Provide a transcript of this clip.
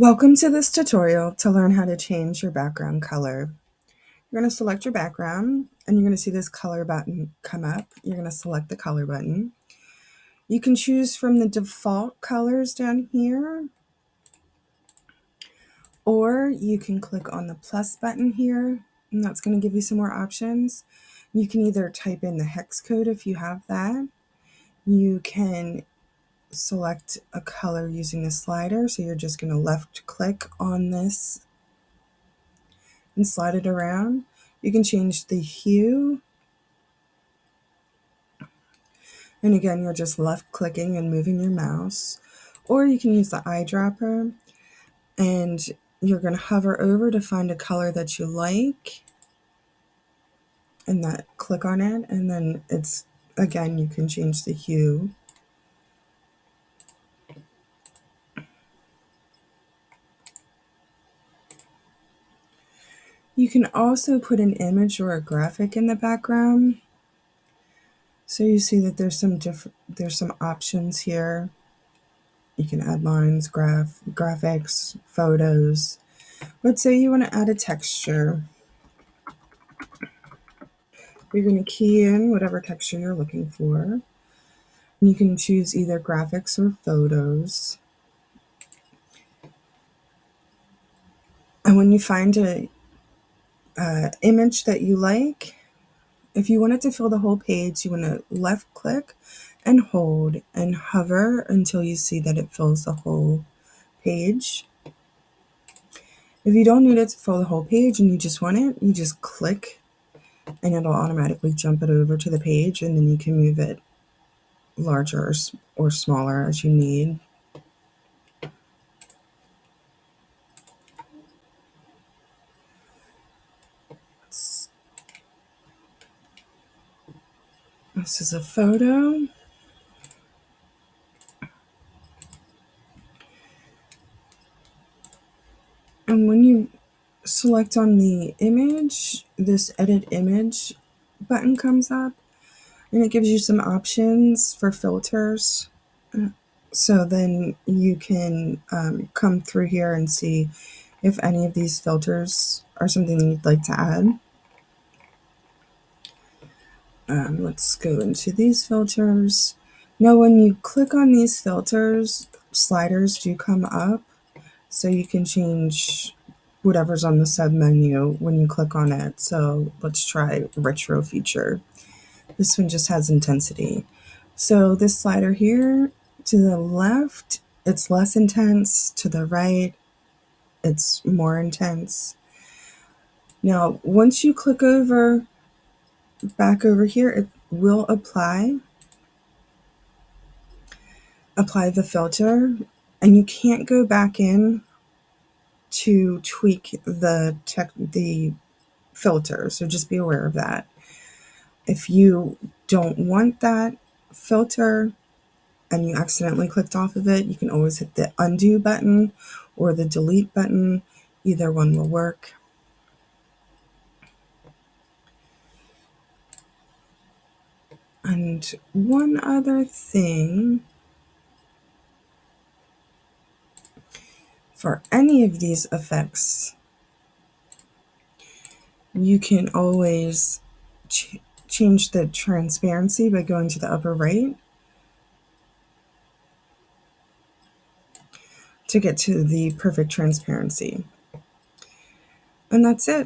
Welcome to this tutorial to learn how to change your background color. You're going to select your background and you're going to see this color button come up. You're going to select the color button. You can choose from the default colors down here, or you can click on the plus button here, and that's going to give you some more options. You can either type in the hex code if you have that. You can select a color using the slider, so you're just going to left click on this and slide it around. You can change the hue, and again you're just left clicking and moving your mouse, or you can use the eyedropper and you're going to hover over to find a color that you like and that click on it, and then it's again you can change the hue. You can also put an image or a graphic in the background. So you see that there's some options here. You can add lines, graphics, photos. Let's say you want to add a texture. You're going to key in whatever texture you're looking for. You can choose either graphics or photos. And when you find a image that you like, if you want it to fill the whole page, you want to left click and hold and hover until you see that it fills the whole page. If you don't need it to fill the whole page and you just want it, you just click and it'll automatically jump it over to the page, and then you can move it larger or smaller as you need. This is a photo. And when you select on the image, this edit image button comes up and it gives you some options for filters. So then you can come through here and see if any of these filters are something you'd like to add. Let's go into these filters. Now when you click on these filters, sliders do come up, so you can change whatever's on the sub menu when you click on it. So let's try retro feature. This one just has intensity. So this slider here, to the left, it's less intense. To the right, it's more intense. Now, once you click over, back over here, it will apply the filter, and you can't go back in to tweak the filter, so just be aware of that. If you don't want that filter and you accidentally clicked off of it, you can always hit the undo button or the delete button. Either one will work. And one other thing, for any of these effects, you can always change the transparency by going to the upper right to get to the perfect transparency. And that's it.